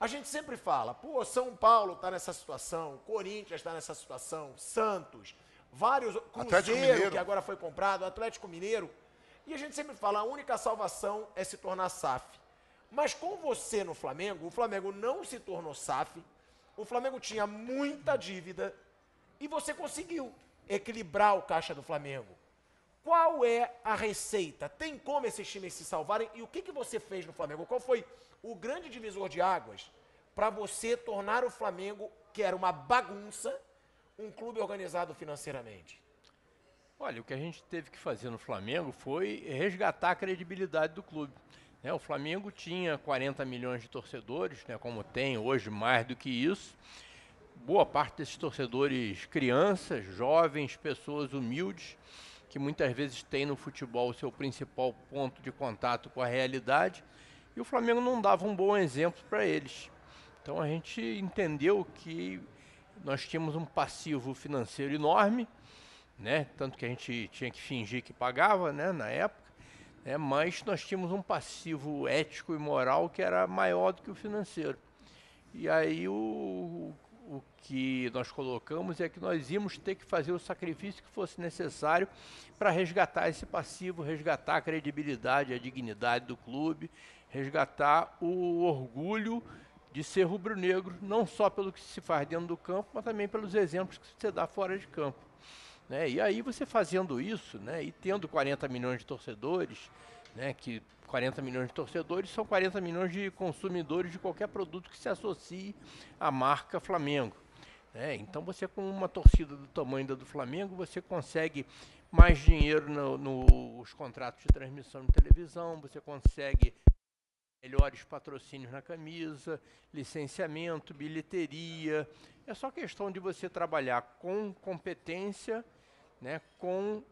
A gente sempre fala, pô, São Paulo está nessa situação, Corinthians está nessa situação, Santos, vários, Cruzeiro, que agora foi comprado, Atlético Mineiro. E a gente sempre fala, a única salvação é se tornar SAF. Mas com você no Flamengo, o Flamengo não se tornou SAF, o Flamengo tinha muita dívida e você conseguiu equilibrar o caixa do Flamengo. Qual é a receita? Tem como esses times se salvarem? E o que você fez no Flamengo? Qual foi o grande divisor de águas para você tornar o Flamengo, que era uma bagunça, um clube organizado financeiramente? Olha, o que a gente teve que fazer no Flamengo foi resgatar a credibilidade do clube. O Flamengo tinha 40 milhões de torcedores, como tem hoje mais do que isso. Boa parte desses torcedores crianças, jovens, pessoas humildes, que muitas vezes têm no futebol o seu principal ponto de contato com a realidade, e o Flamengo não dava um bom exemplo para eles. Então a gente entendeu que nós tínhamos um passivo financeiro enorme, tanto que a gente tinha que fingir que pagava, na época, mas nós tínhamos um passivo ético e moral que era maior do que o financeiro. E aí o que nós colocamos é que nós íamos ter que fazer o sacrifício que fosse necessário para resgatar esse passivo, resgatar a credibilidade, a dignidade do clube, resgatar o orgulho de ser rubro-negro, não só pelo que se faz dentro do campo, mas também pelos exemplos que você dá fora de campo. E aí você fazendo isso, e tendo 40 milhões de torcedores, que 40 milhões de torcedores são 40 milhões de consumidores de qualquer produto que se associe à marca Flamengo. Então você, com uma torcida do tamanho da do Flamengo, você consegue mais dinheiro nos contratos de transmissão de televisão, você consegue melhores patrocínios na camisa, licenciamento, bilheteria. É só questão de você trabalhar com competência, com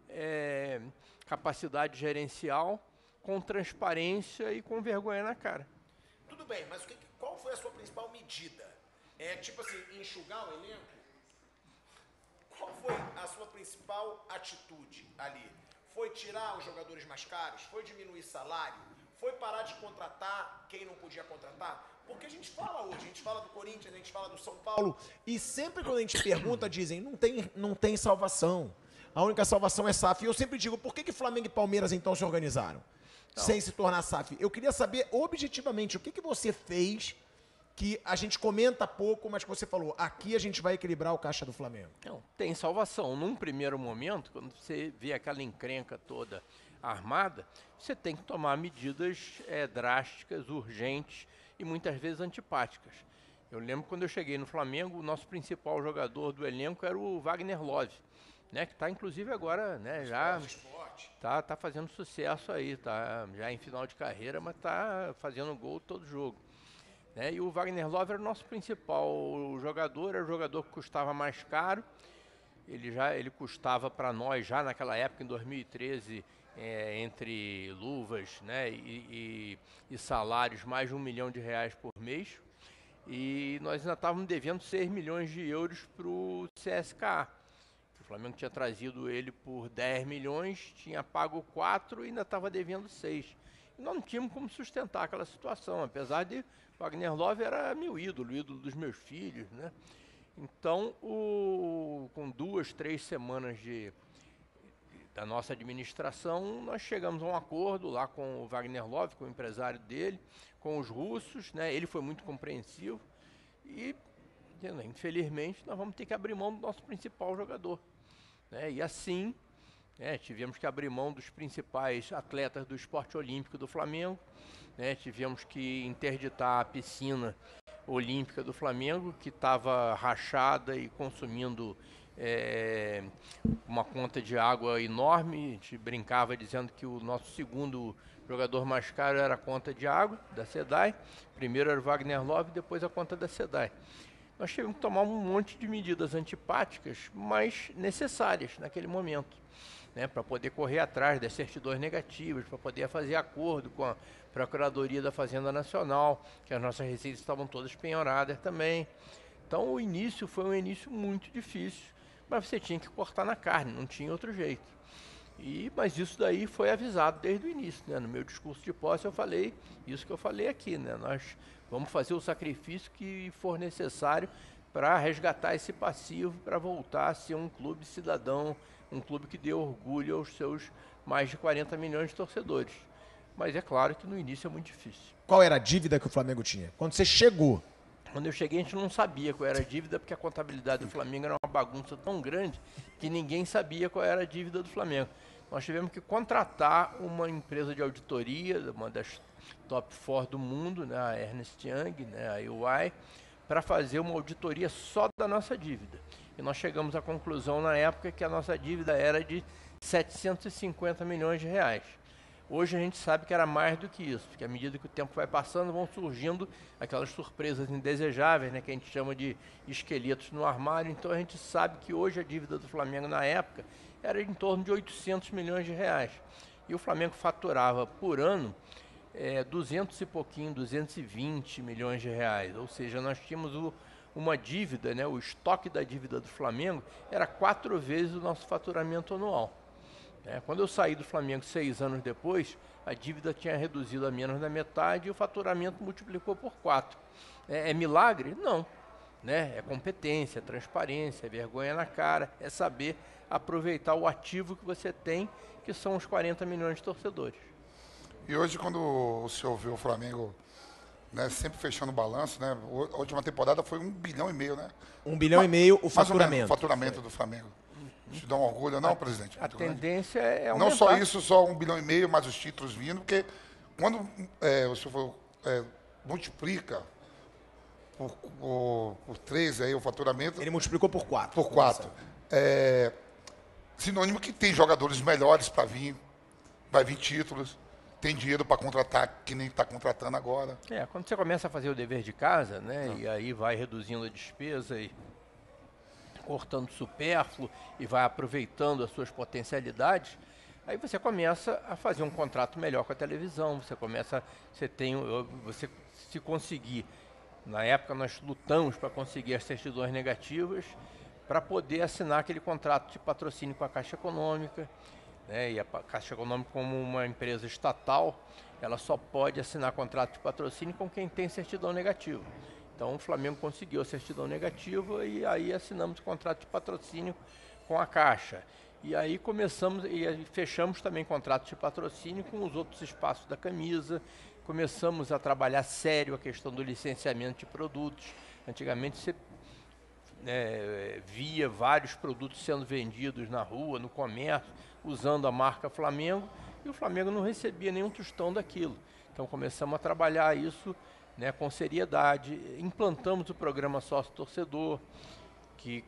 capacidade gerencial, com transparência e com vergonha na cara. Tudo bem, mas qual foi a sua principal medida? Tipo assim, enxugar o elenco? Qual foi a sua principal atitude ali? Foi tirar os jogadores mais caros? Foi diminuir salário? Foi parar de contratar quem não podia contratar? Porque a gente fala hoje, a gente fala do Corinthians, a gente fala do São Paulo, e sempre quando a gente pergunta, dizem, não tem salvação. A única salvação é SAF. E eu sempre digo, por que Flamengo e Palmeiras então se organizaram? Não. Sem se tornar SAF. Eu queria saber, objetivamente, o que você fez que a gente comenta pouco, mas que você falou, aqui a gente vai equilibrar o caixa do Flamengo. Não, tem salvação. Num primeiro momento, quando você vê aquela encrenca toda armada, você tem que tomar medidas drásticas, urgentes e muitas vezes antipáticas. Eu lembro quando eu cheguei no Flamengo, o nosso principal jogador do elenco era o Wagner Love, que está inclusive agora, já tá fazendo sucesso aí, tá já em final de carreira, mas tá fazendo gol todo jogo. E o Wagner Love era o nosso principal jogador, era o jogador que custava mais caro. Ele custava para nós já naquela época, em 2013, entre luvas, e salários, mais de R$1 milhão por mês. E nós ainda estávamos devendo 6 milhões de euros para o CSKA. O Flamengo tinha trazido ele por 10 milhões, tinha pago 4 e ainda estava devendo 6. E nós não tínhamos como sustentar aquela situação, apesar de Wagner Love era meu ídolo, o ídolo dos meus filhos, Então, com 2, 3 semanas da nossa administração, nós chegamos a um acordo lá com o Wagner Love, com o empresário dele, com os russos, Ele foi muito compreensivo e, infelizmente, nós vamos ter que abrir mão do nosso principal jogador, E assim, tivemos que abrir mão dos principais atletas do esporte olímpico do Flamengo, tivemos que interditar a piscina olímpica do Flamengo, que estava rachada e consumindo uma conta de água enorme. A gente brincava dizendo que o nosso segundo jogador mais caro era a conta de água da SEDAI. Primeiro era o Wagner Love, depois a conta da SEDAI. Nós tivemos que tomar um monte de medidas antipáticas, mas necessárias naquele momento, para poder correr atrás das certidões negativas, para poder fazer acordo com a Procuradoria da Fazenda Nacional, que as nossas receitas estavam todas penhoradas também. Então o início foi um início muito difícil, mas você tinha que cortar na carne, não tinha outro jeito. Mas isso daí foi avisado desde o início, No meu discurso de posse eu falei isso que eu falei aqui, Nós Vamos fazer o sacrifício que for necessário para resgatar esse passivo, para voltar a ser um clube cidadão, um clube que dê orgulho aos seus mais de 40 milhões de torcedores. Mas é claro que no início é muito difícil. Qual era a dívida que o Flamengo tinha? Quando você chegou? Quando eu cheguei, a gente não sabia qual era a dívida, porque a contabilidade do Flamengo era uma bagunça tão grande que ninguém sabia qual era a dívida do Flamengo. Nós tivemos que contratar uma empresa de auditoria, uma das top 4 do mundo, né, a Ernst Young, né, a EY, para fazer uma auditoria só da nossa dívida. E nós chegamos à conclusão na época que a nossa dívida era de 750 milhões de reais. Hoje a gente sabe que era mais do que isso, porque à medida que o tempo vai passando, vão surgindo aquelas surpresas indesejáveis, né, que a gente chama de esqueletos no armário. Então a gente sabe que hoje a dívida do Flamengo na época era em torno de 800 milhões de reais. E o Flamengo faturava por ano 200 e pouquinho, 220 milhões de reais. Ou seja, nós tínhamos uma dívida, né, o estoque da dívida do Flamengo era 4 vezes o nosso faturamento anual. Quando eu saí do Flamengo 6 anos depois, a dívida tinha reduzido a menos da metade e o faturamento multiplicou por 4. É milagre? Não. Né? É competência, é transparência, é vergonha na cara, é saber aproveitar o ativo que você tem, que são os 40 milhões de torcedores. E hoje, quando o senhor vê o Flamengo, né, sempre fechando o balanço, né, a última temporada foi 1,5 bilhão, né? 1,5 bilhão o faturamento. O faturamento do Flamengo. Te dá um orgulho, não, presidente? A tendência é aumentar. Não só isso, só 1,5 bilhão, mas os títulos vindo, porque quando o senhor multiplica por 3 aí o faturamento... Ele multiplicou por 4. Por 4. Sinônimo que tem jogadores melhores para vir, vai vir títulos, tem dinheiro para contratar, que nem está contratando agora. Quando você começa a fazer o dever de casa, né, e aí vai reduzindo a despesa e cortando supérfluo e vai aproveitando as suas potencialidades, aí você começa a fazer um contrato melhor com a televisão, você se conseguir, na época nós lutamos para conseguir as certidões negativas, para poder assinar aquele contrato de patrocínio com a Caixa Econômica, né, e a Caixa Econômica, como uma empresa estatal, ela só pode assinar contrato de patrocínio com quem tem certidão negativa. Então o Flamengo conseguiu a certidão negativa e aí assinamos o contrato de patrocínio com a Caixa. E aí começamos e fechamos também contrato de patrocínio com os outros espaços da camisa. Começamos a trabalhar sério a questão do licenciamento de produtos. Antigamente você via vários produtos sendo vendidos na rua, no comércio, usando a marca Flamengo, e o Flamengo não recebia nenhum tostão daquilo. Então começamos a trabalhar isso, né, com seriedade. Implantamos o programa sócio-torcedor, que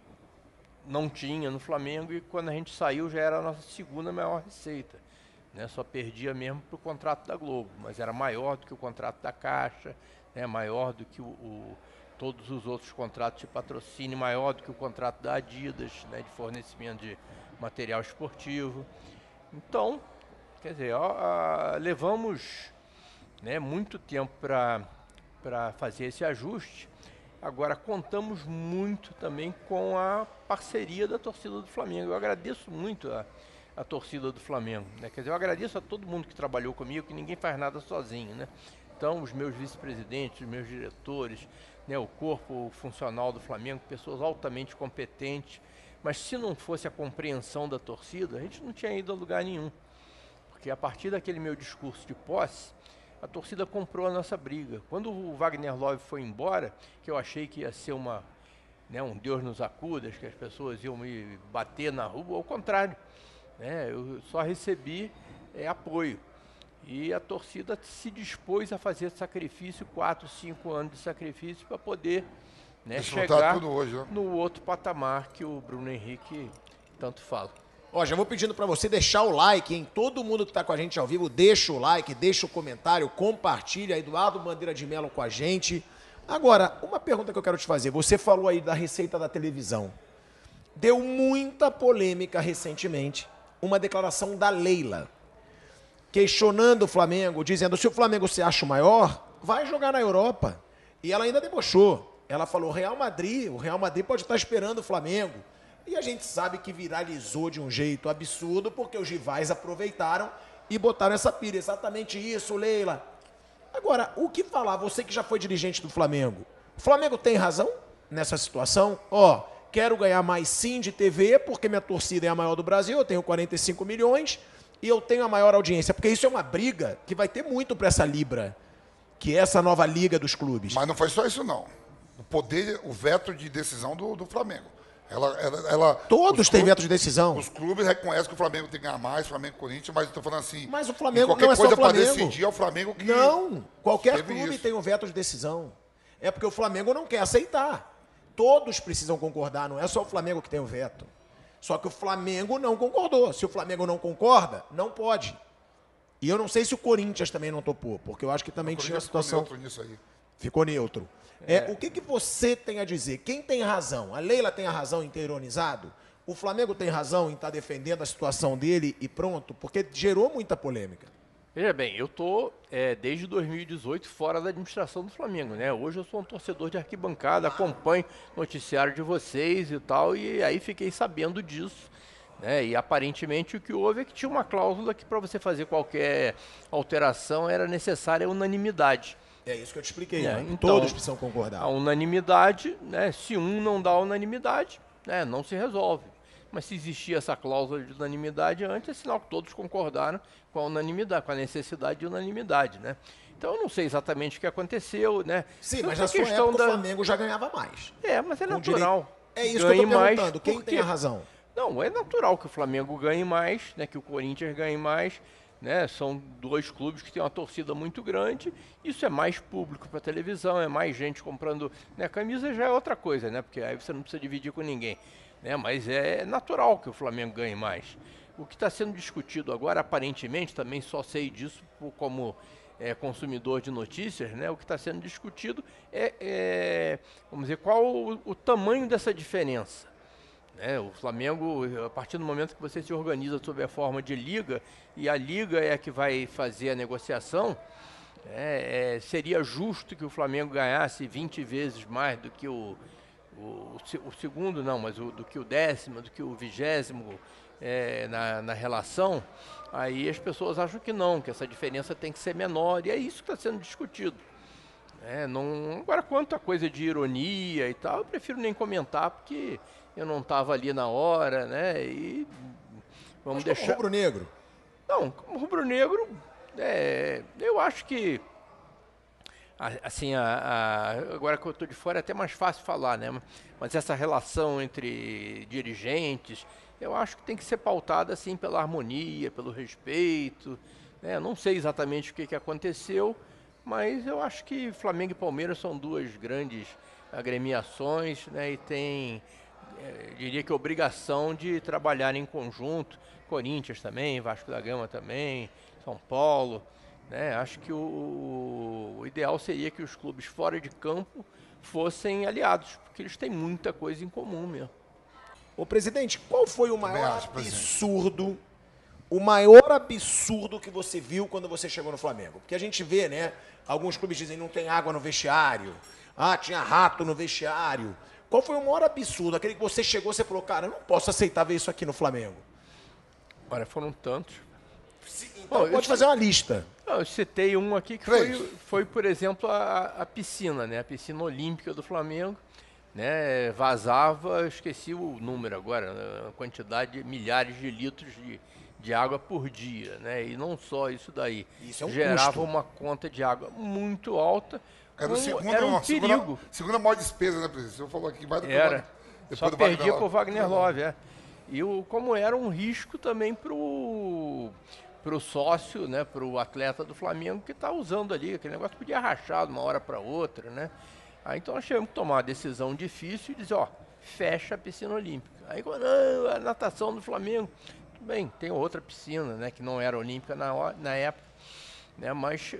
não tinha no Flamengo, e quando a gente saiu já era a nossa segunda maior receita. Né, só perdia mesmo para o contrato da Globo, mas era maior do que o contrato da Caixa, né, maior do que todos os outros contratos de patrocínio, maior do que o contrato da Adidas, né, de fornecimento de material esportivo. Então, quer dizer, levamos, né, muito tempo para fazer esse ajuste. Agora, contamos muito também com a parceria da torcida do Flamengo. Eu agradeço muito a torcida do Flamengo, né? Quer dizer, eu agradeço a todo mundo que trabalhou comigo, que ninguém faz nada sozinho, né? Então, os meus vice-presidentes, os meus diretores, né, o corpo funcional do Flamengo, pessoas altamente competentes. Mas se não fosse a compreensão da torcida, a gente não tinha ido a lugar nenhum. Porque a partir daquele meu discurso de posse, a torcida comprou a nossa briga. Quando o Wagner Love foi embora, que eu achei que ia ser um Deus nos acuda, que as pessoas iam me bater na rua, ao contrário, né, eu só recebi apoio. E a torcida se dispôs a fazer sacrifício, 4, 5 anos de sacrifício, para poder, né, chegar tudo hoje, né, no outro patamar que o Bruno Henrique tanto fala. Ó, já vou pedindo para você deixar o like, hein? Todo mundo que está com a gente ao vivo, deixa o like, deixa o comentário, compartilha. Eduardo Bandeira de Mello com a gente. Agora, uma pergunta que eu quero te fazer. Você falou aí da receita da televisão. Deu muita polêmica recentemente uma declaração da Leila, questionando o Flamengo, dizendo: se o Flamengo se acha o maior, vai jogar na Europa. E ela ainda debochou. Ela falou: o Real Madrid pode estar esperando o Flamengo. E a gente sabe que viralizou de um jeito absurdo, porque os rivais aproveitaram e botaram essa pilha. Exatamente isso, Leila. Agora, o que falar, você que já foi dirigente do Flamengo, o Flamengo tem razão nessa situação? Ó, quero ganhar mais sim de TV, porque minha torcida é a maior do Brasil, eu tenho 45 milhões e eu tenho a maior audiência, porque isso é uma briga que vai ter muito para essa Libra, que é essa nova liga dos clubes. Mas não foi só isso, não. O veto de decisão do Flamengo. Todos têm veto de decisão. Os clubes reconhecem que o Flamengo tem que ganhar mais, Flamengo e Corinthians, mas eu tô falando assim. Mas o Flamengo qualquer não é só coisa Flamengo. para decidir é o Flamengo que. Não, qualquer teve clube isso. tem um veto de decisão. É porque o Flamengo não quer aceitar. Todos precisam concordar, não é só o Flamengo que tem o veto. Só que o Flamengo não concordou. Se o Flamengo não concorda, não pode. E eu não sei se o Corinthians também não topou, porque eu acho que também tinha uma situação. Ficou neutro nisso aí. Ficou neutro. O que você tem a dizer? Quem tem razão? A Leila tem a razão em ter ironizado? O Flamengo tem razão em estar defendendo a situação dele e pronto? Porque gerou muita polêmica. Veja bem, eu tô desde 2018 fora da administração do Flamengo, né? Hoje eu sou um torcedor de arquibancada, acompanho o noticiário de vocês e tal, e aí fiquei sabendo disso, né? E aparentemente o que houve é que tinha uma cláusula que para você fazer qualquer alteração era necessária unanimidade. É isso que eu te expliquei. Então, todos precisam concordar. A unanimidade, né? Se um não dá a unanimidade, né? Não se resolve. Mas se existia essa cláusula de unanimidade antes, é sinal que todos concordaram com a unanimidade, com a necessidade de unanimidade, né? Então eu não sei exatamente o que aconteceu, né? Sim, mas na sua época o Flamengo já ganhava mais. Mas é natural. É isso que eu tô perguntando. Quem tem a razão? Não, é natural que o Flamengo ganhe mais, né? Que o Corinthians ganhe mais. Né, são dois clubes que têm uma torcida muito grande, isso é mais público para televisão, é mais gente comprando, né, camisa já é outra coisa, né, porque aí você não precisa dividir com ninguém, né, mas é natural que o Flamengo ganhe mais. O que está sendo discutido agora, aparentemente, também só sei disso como consumidor de notícias, né, o que está sendo discutido vamos dizer, qual o tamanho dessa diferença. O Flamengo, a partir do momento que você se organiza sob a forma de liga, e a liga é a que vai fazer a negociação, seria justo que o Flamengo ganhasse 20 vezes mais do que o segundo, não, mas do que o 10º, do que o 20º na relação. Aí as pessoas acham que não, que essa diferença tem que ser menor, e é isso que está sendo discutido. Agora, quanto a coisa de ironia e tal, eu prefiro nem comentar, porque eu não estava ali na hora, né? E vamos deixar. Como rubro-negro? Não, como rubro-negro, eu acho que assim, agora que eu estou de fora é até mais fácil falar, né? Mas essa relação entre dirigentes, eu acho que tem que ser pautada assim pela harmonia, pelo respeito, né? Eu não sei exatamente o que aconteceu, mas eu acho que Flamengo e Palmeiras são duas grandes agremiações, né? E tem, diria que, obrigação de trabalhar em conjunto. Corinthians também, Vasco da Gama também, São Paulo, né? Acho que o ideal seria que os clubes fora de campo fossem aliados, porque eles têm muita coisa em comum mesmo. Ô, presidente, qual foi o maior absurdo, que você viu quando você chegou no Flamengo? Porque a gente vê, né? Alguns clubes dizem não tem água no vestiário. Tinha rato no vestiário. Qual foi o maior absurdo? Aquele que você chegou, você falou, cara, eu não posso aceitar ver isso aqui no Flamengo. Olha, foram tantos. Então pode fazer uma lista. Eu citei um aqui que foi, por exemplo, a piscina, né? A piscina olímpica do Flamengo. Né, vazava, esqueci o número agora, a quantidade de milhares de litros de água por dia, né? E não só isso daí. Isso é um gerava custo. uma conta de água muito alta. Era um perigo. Segunda maior despesa, né, presidente? Você falou aqui, vai do Era. Só perdia para o Wagner Wagner Love, E como era um risco também para o sócio, né, para o atleta do Flamengo que está usando ali, aquele negócio podia rachar de uma hora para outra, né? Então nós tivemos que tomar uma decisão difícil e dizer, fecha a piscina olímpica. Aí, a natação do Flamengo, tudo bem, tem outra piscina, né, que não era olímpica na época, né, mas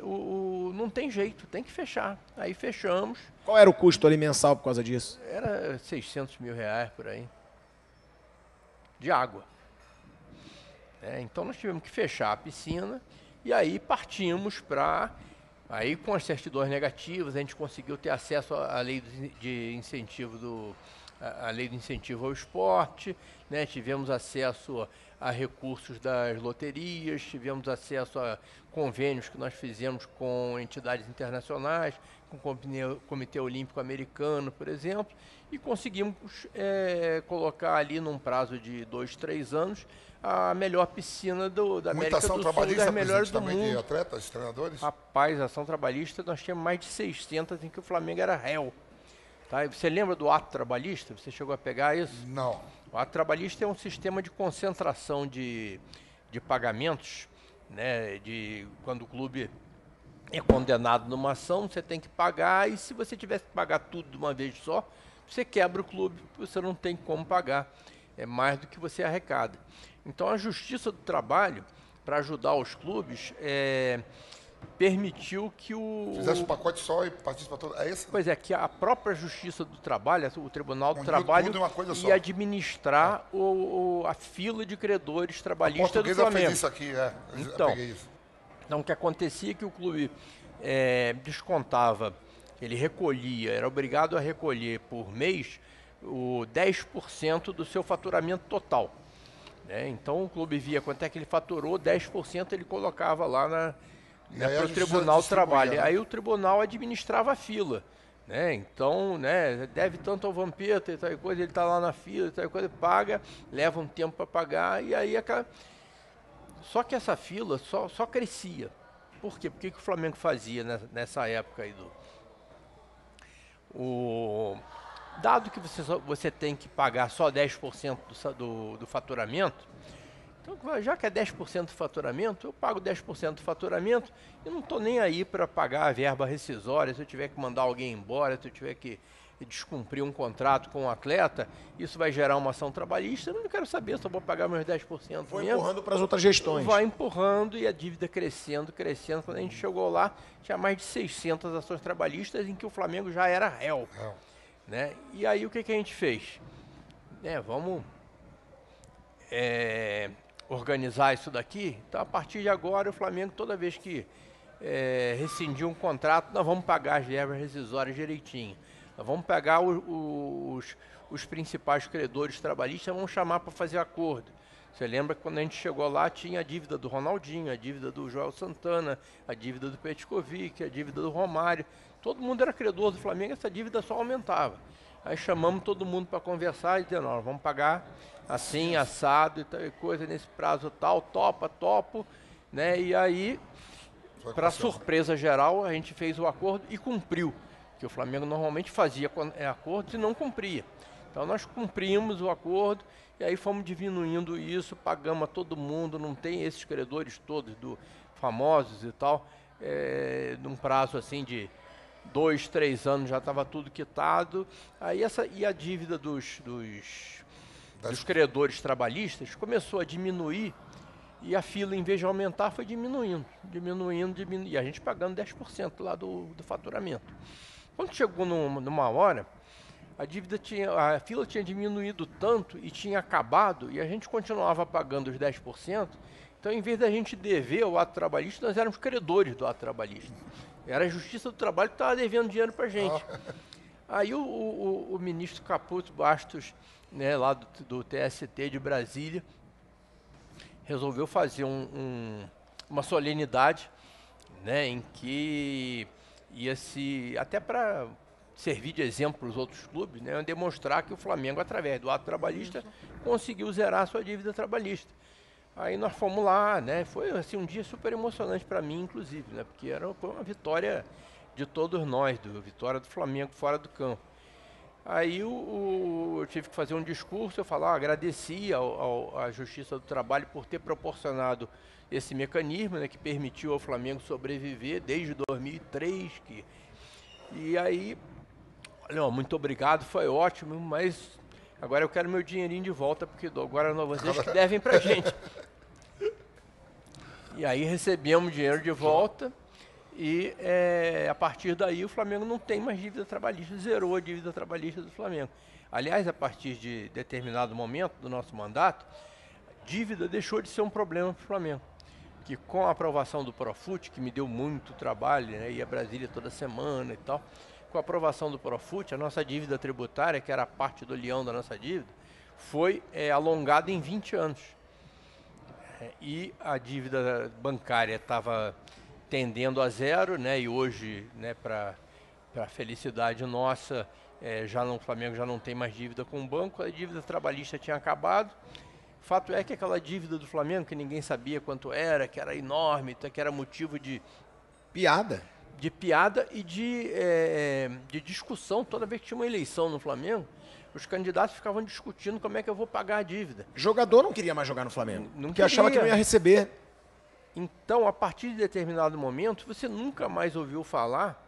não tem jeito, tem que fechar. Aí fechamos. Qual era o custo ali mensal por causa disso? Era 600 mil reais por aí, de água. Então nós tivemos que fechar a piscina e aí partimos para... Aí, com as certidões negativas, a gente conseguiu ter acesso à lei de incentivo a lei do incentivo ao esporte, né? Tivemos acesso a recursos das loterias, tivemos acesso a convênios que nós fizemos com entidades internacionais, com o Comitê Olímpico Americano, por exemplo, e conseguimos colocar ali num prazo de 2, 3 anos a melhor piscina da América do Sul, das melhores do mundo. De atletas, treinadores? Rapaz, ação trabalhista, nós tínhamos mais de 600 em que o Flamengo era réu. Tá? Você lembra do ato trabalhista? Você chegou a pegar isso? Não. O ato trabalhista é um sistema de concentração de pagamentos, né? Quando o clube é condenado numa ação, você tem que pagar, e se você tivesse que pagar tudo de uma vez só, você quebra o clube, você não tem como pagar. É mais do que você arrecada. Então a Justiça do Trabalho, para ajudar os clubes, permitiu que fizesse um pacote só e partisse para todo. É isso? Pois é, que a própria Justiça do Trabalho, o Tribunal do Uniu Trabalho, tudo em uma coisa ia só. administrar a fila de credores A trabalhistas do Portuguesa Flamengo. fez isso aqui, Então, eu peguei isso. Então, o que acontecia é que o clube descontava, ele recolhia, era obrigado a recolher por mês o 10% do seu faturamento total. Né? Então, o clube via quanto é que ele faturou, 10% ele colocava lá para o Tribunal do Trabalho. Né? Aí o tribunal administrava a fila. Né? Então, né, deve tanto ao Vampeta e tal coisa, ele está lá na fila e tal coisa, paga, leva um tempo para pagar, e aí só que essa fila só crescia. Por quê? Porque que o Flamengo fazia nessa época aí dado que você tem que pagar só 10% do faturamento, então já que é 10% do faturamento, eu pago 10% do faturamento e não estou nem aí para pagar a verba rescisória. Se eu tiver que mandar alguém embora, se eu tiver que descumprir um contrato com um atleta, isso vai gerar uma ação trabalhista, eu não quero saber, só vou pagar meus 10%. Foi empurrando para as outras gestões. Vai empurrando e a dívida crescendo. Quando a gente chegou lá, tinha mais de 600 ações trabalhistas em que o Flamengo já era réu. Né? E aí o que a gente fez? Vamos organizar isso daqui. Então, a partir de agora, o Flamengo, toda vez que rescindir um contrato, nós vamos pagar as verbas rescisórias direitinho. Nós vamos pegar os principais credores trabalhistas, vamos chamar para fazer acordo. Você lembra que quando a gente chegou lá, tinha a dívida do Ronaldinho, a dívida do Joel Santana, a dívida do Petkovic, a dívida do Romário. Todo mundo era credor do Flamengo, essa dívida só aumentava. Aí chamamos todo mundo para conversar e dizendo, nós vamos pagar assim, assado e tal coisa, nesse prazo tal, topo, né? E aí, para surpresa geral, a gente fez o acordo e cumpriu. Que o Flamengo normalmente fazia acordos e não cumpria. Então nós cumprimos o acordo e aí fomos diminuindo isso, pagamos a todo mundo, não tem esses credores todos famosos e tal, num prazo assim de 2, 3 anos já estava tudo quitado. Aí e a dívida dos credores trabalhistas começou a diminuir e a fila, em vez de aumentar, foi diminuindo. E a gente pagando 10% lá do faturamento. Quando chegou numa hora, a fila tinha diminuído tanto e tinha acabado, e a gente continuava pagando os 10%. Então, em vez da gente dever o ato trabalhista, nós éramos credores do ato trabalhista. Era a Justiça do Trabalho que estava devendo dinheiro para a gente. Aí o ministro Caputo Bastos, né, lá do TST de Brasília, resolveu fazer uma solenidade, né, em que ia até para servir de exemplo para os outros clubes, né, demonstrar que o Flamengo, através do ato trabalhista, conseguiu zerar a sua dívida trabalhista. Aí nós fomos lá, né? Foi assim, um dia super emocionante para mim, inclusive, né? Porque foi uma vitória de todos nós, vitória do Flamengo fora do campo. Aí eu tive que fazer um discurso, eu falar, agradeci à Justiça do Trabalho por ter proporcionado esse mecanismo, né, que permitiu ao Flamengo sobreviver desde 2003. E aí, olha, muito obrigado, foi ótimo, mas agora eu quero meu dinheirinho de volta, porque agora não vocês que devem pra gente. E aí recebemos dinheiro de volta e a partir daí o Flamengo não tem mais dívida trabalhista, zerou a dívida trabalhista do Flamengo. Aliás, a partir de determinado momento do nosso mandato, dívida deixou de ser um problema para o Flamengo. Que com a aprovação do Profut, que me deu muito trabalho, né, ia a Brasília toda semana e tal, com a aprovação do Profut, a nossa dívida tributária, que era parte do leão da nossa dívida, foi alongada em 20 anos. E a dívida bancária estava tendendo a zero, né? E hoje, né, para felicidade nossa, o Flamengo já não tem mais dívida com o banco, a dívida trabalhista tinha acabado. Fato é que aquela dívida do Flamengo, que ninguém sabia quanto era, que era enorme, que era motivo de Piada. e de discussão. Toda vez que tinha uma eleição no Flamengo, os candidatos ficavam discutindo como é que eu vou pagar a dívida. Jogador não queria mais jogar no Flamengo. Não porque achava que não ia receber. Então, a partir de determinado momento, você nunca mais ouviu falar,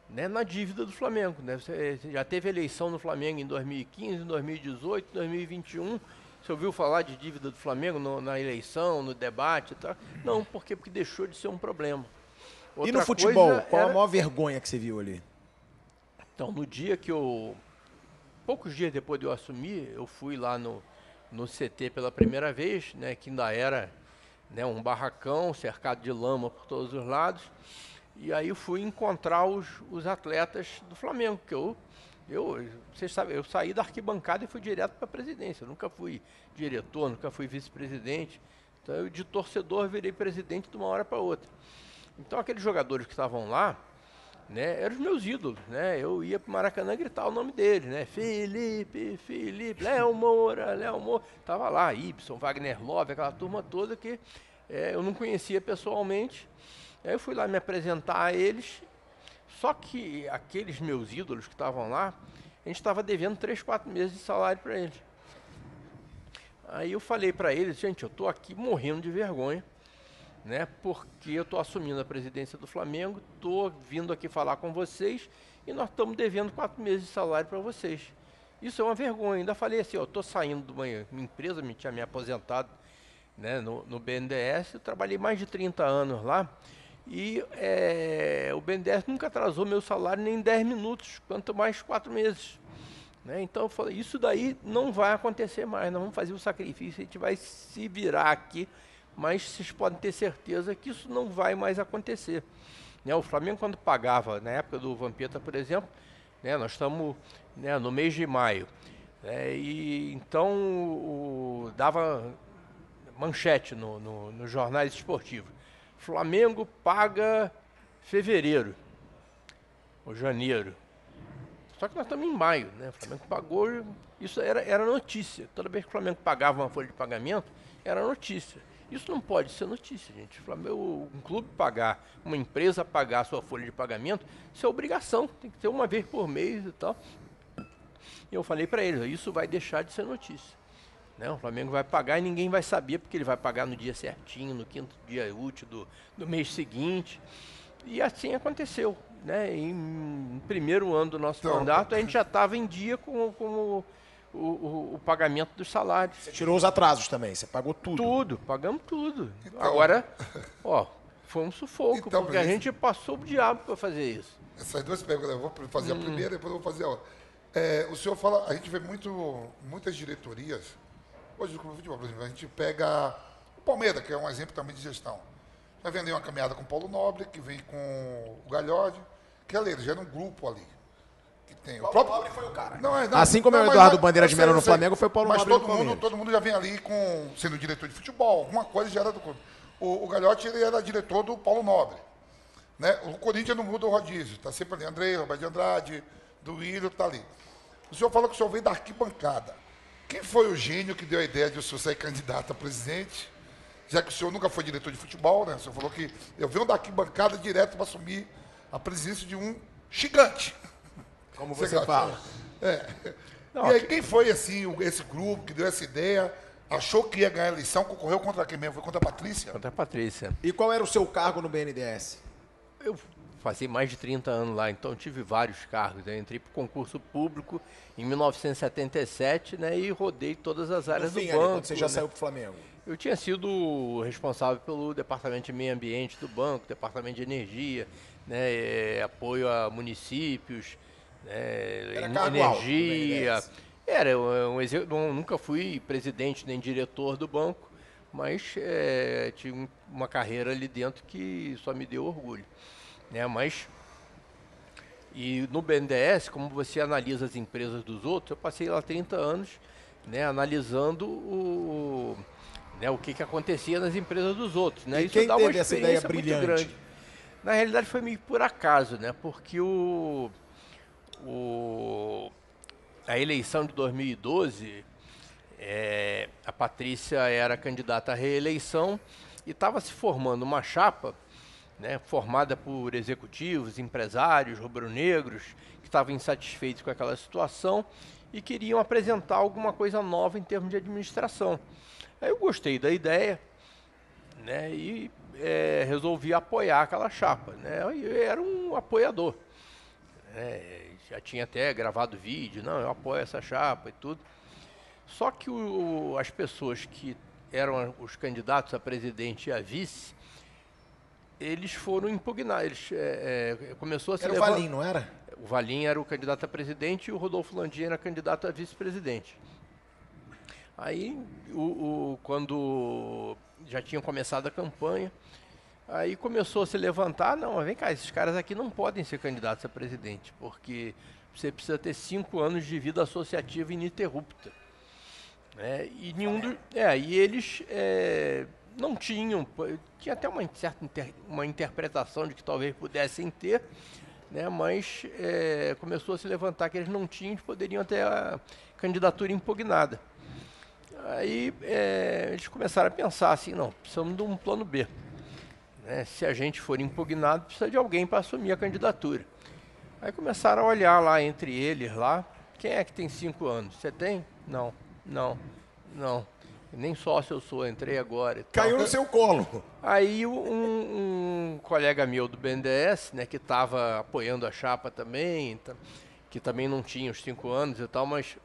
né, na dívida do Flamengo. Né? Você já teve eleição no Flamengo em 2015, 2018, 2021. Você ouviu falar de dívida do Flamengo na eleição, no debate e tal? Não, porque deixou de ser um problema. E no futebol, qual a maior vergonha que você viu ali? Então, no dia que poucos dias depois de eu assumir, eu fui lá no CT pela primeira vez, né, que ainda era, né, um barracão cercado de lama por todos os lados. E aí eu fui encontrar os atletas do Flamengo, que vocês sabem, eu saí da arquibancada e fui direto para a presidência. Eu nunca fui diretor, nunca fui vice-presidente. Então, eu de torcedor virei presidente de uma hora para outra. Então, aqueles jogadores que estavam lá, né, eram os meus ídolos, né? Eu ia para o Maracanã gritar o nome deles, né? Felipe, Léo Moura. Tava lá, Ibson, Wagner Love, aquela turma toda que eu não conhecia pessoalmente. Aí eu fui lá me apresentar a eles. Só que aqueles meus ídolos que estavam lá, a gente estava devendo 3, 4 meses de salário para eles. Aí eu falei para eles, gente, eu estou aqui morrendo de vergonha, né? Porque eu estou assumindo a presidência do Flamengo, estou vindo aqui falar com vocês e nós estamos devendo 4 meses de salário para vocês. Isso é uma vergonha. Ainda falei assim, eu estou saindo de uma empresa, tinha me aposentado, né, no BNDES, eu trabalhei mais de 30 anos lá. E o BNDES nunca atrasou meu salário nem 10 minutos, quanto mais 4 meses. Né? Então eu falei, isso daí não vai acontecer mais, nós vamos fazer o sacrifício, a gente vai se virar aqui, mas vocês podem ter certeza que isso não vai mais acontecer. Né? O Flamengo, quando pagava, na época do Vampeta, por exemplo, né, nós estamos, né, no mês de maio, e então dava manchete nos jornais esportivos. Flamengo paga fevereiro ou janeiro. Só que nós estamos em maio, né? O Flamengo pagou, isso era notícia. Toda vez que o Flamengo pagava uma folha de pagamento, era notícia. Isso não pode ser notícia, gente. O Flamengo, um clube pagar, uma empresa pagar a sua folha de pagamento, isso é obrigação. Tem que ter uma vez por mês e tal. E eu falei para eles, isso vai deixar de ser notícia. Né? O Flamengo vai pagar e ninguém vai saber, porque ele vai pagar no dia certinho, no 5º dia útil do mês seguinte. E assim aconteceu. Né? No primeiro ano do nosso mandato, a gente já estava em dia com o pagamento dos salários. Você tirou os atrasos também, você pagou tudo. Tudo, pagamos tudo. Então, agora, foi um sufoco, então, porque a gente passou o diabo para fazer isso. Essas duas perguntas, eu vou fazer a primeira e depois eu vou fazer a outra. O senhor fala, a gente vê muitas diretorias. Hoje, no Clube de Futebol, por exemplo, a gente pega o Palmeiras, que é um exemplo também de gestão. Já vendeu uma caminhada com o Paulo Nobre, que vem com o Gagliotti, que eles já era um grupo ali. Que tem Paulo o próprio Nobre foi o cara. Assim como é o Eduardo Bandeira de Mello no Flamengo, foi o Paulo Nobre no Palmeiras. Mas todo mundo já vem ali sendo diretor de futebol, alguma coisa já era do clube. O Gagliotti, ele era diretor do Paulo Nobre. Né? O Corinthians não muda o rodízio, está sempre ali, André, Roberto de Andrade, do Willian, está ali. O senhor fala que o senhor veio da arquibancada. Quem foi o gênio que deu a ideia de o senhor ser candidato a presidente? Já que o senhor nunca foi diretor de futebol, né? O senhor falou que eu venho da arquibancada direto para assumir a presidência de um gigante. Como você fala. Não, e aí, quem foi assim, esse grupo que deu essa ideia, achou que ia ganhar a eleição, concorreu contra quem mesmo? Foi contra a Patrícia? Contra a Patrícia. E qual era o seu cargo no BNDES? Eu passei mais de 30 anos lá, então tive vários cargos. Eu entrei para o concurso público em 1977, né, e rodei todas as áreas do banco. Quando você já saiu para o Flamengo? Eu tinha sido responsável pelo departamento de meio ambiente do banco, departamento de energia, né, apoio a municípios, né, energia. Eu nunca fui presidente nem diretor do banco, mas tive uma carreira ali dentro que só me deu orgulho. Né, E no BNDES, como você analisa as empresas dos outros, eu passei lá 30 anos, né, analisando né, o que acontecia nas empresas dos outros. Né? E Isso quem dá uma teve essa ideia experiência muito brilhante? grande. Na realidade foi meio por acaso, né? Porque a eleição de 2012, a Patrícia era candidata à reeleição e estava se formando uma chapa, né, formada por executivos, empresários, rubro-negros, que estavam insatisfeitos com aquela situação e queriam apresentar alguma coisa nova em termos de administração. Aí eu gostei da ideia, né, e resolvi apoiar aquela chapa. Né, eu era um apoiador. Né, já tinha até gravado vídeo, não, eu apoio essa chapa e tudo. Só que as pessoas que eram os candidatos a presidente e a vice, eles foram impugnar. Começou a se Era o levantar. Valim, não era? O Valim era o candidato a presidente e o Rodolfo Landim era candidato a vice-presidente. Aí, quando já tinham começado a campanha, aí começou a se levantar, não, mas vem cá, esses caras aqui não podem ser candidatos a presidente, porque você precisa ter 5 anos de vida associativa ininterrupta. Né? E e eles não tinham, tinha até uma certa uma interpretação de que talvez pudessem ter, né? Mas começou a se levantar que eles não tinham, eles poderiam ter a candidatura impugnada. Aí eles começaram a pensar assim, não, precisamos de um plano B. Né? Se a gente for impugnado, precisa de alguém para assumir a candidatura. Aí começaram a olhar lá entre eles, lá, quem é que tem 5 anos? Você tem? Não. Nem sócio eu sou, entrei agora. Caiu no seu colo. Aí um colega meu do BNDES, né, que estava apoiando a chapa também, que também não tinha os 5 anos e tal, mas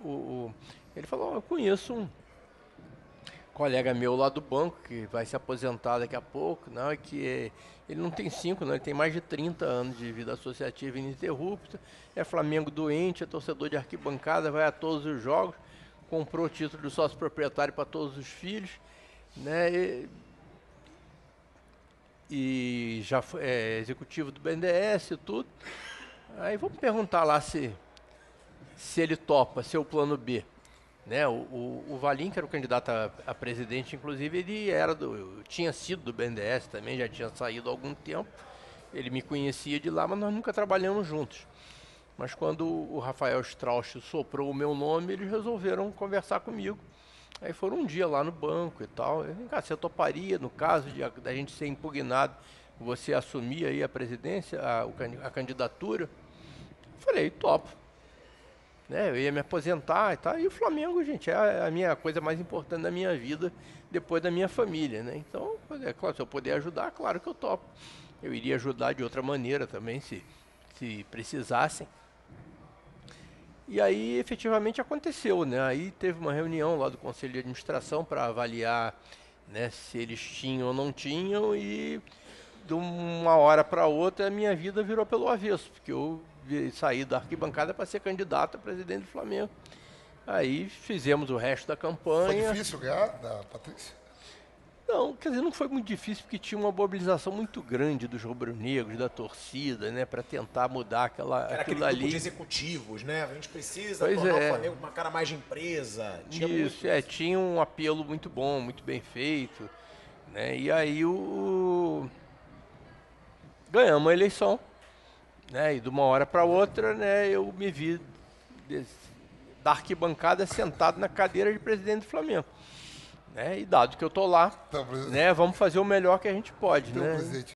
ele falou, eu conheço um colega meu lá do banco, que vai se aposentar daqui a pouco, não, é que ele não tem 5, não, ele tem mais de 30 anos de vida associativa ininterrupta, é Flamengo doente, é torcedor de arquibancada, vai a todos os jogos, comprou o título de sócio proprietário para todos os filhos, né? E já é executivo do BNDES e tudo. Aí vamos perguntar lá se ele topa ser o plano B. Né? O Valim, que era o candidato a presidente, inclusive, ele tinha sido do BNDES também, já tinha saído há algum tempo. Ele me conhecia de lá, mas nós nunca trabalhamos juntos. Mas quando o Rafael Strauch soprou o meu nome, eles resolveram conversar comigo. Aí foram um dia lá no banco e tal. Você toparia, no caso da gente ser impugnado, você assumir aí a presidência, a candidatura? Falei, topo. Né, eu ia me aposentar e tal. E o Flamengo, gente, é a minha coisa mais importante da minha vida, depois da minha família. Né? Então, claro, se eu puder ajudar, claro que eu topo. Eu iria ajudar de outra maneira também, se precisassem. E aí, efetivamente, aconteceu, né? Aí teve uma reunião lá do Conselho de Administração para avaliar, né, se eles tinham ou não tinham, e de uma hora para outra a minha vida virou pelo avesso, porque eu saí da arquibancada para ser candidato a presidente do Flamengo. Aí fizemos o resto da campanha. Foi difícil ganhar da Patrícia? Não, quer dizer, não foi muito difícil, porque tinha uma mobilização muito grande dos rubro-negros, da torcida, né, para tentar mudar Era aquele aquilo ali. grupo de executivos, né? A gente precisa Pois tornar é. o Flamengo uma cara mais de empresa. Tinha Isso, muito tinha um apelo muito bom, muito bem feito, né? E aí ganhamos a eleição, né? E de uma hora para outra, né, eu me vi da arquibancada sentado na cadeira de presidente do Flamengo. Né? E dado que eu tô lá, Então, presidente. né, vamos fazer o melhor que a gente pode, Então, né? presidente,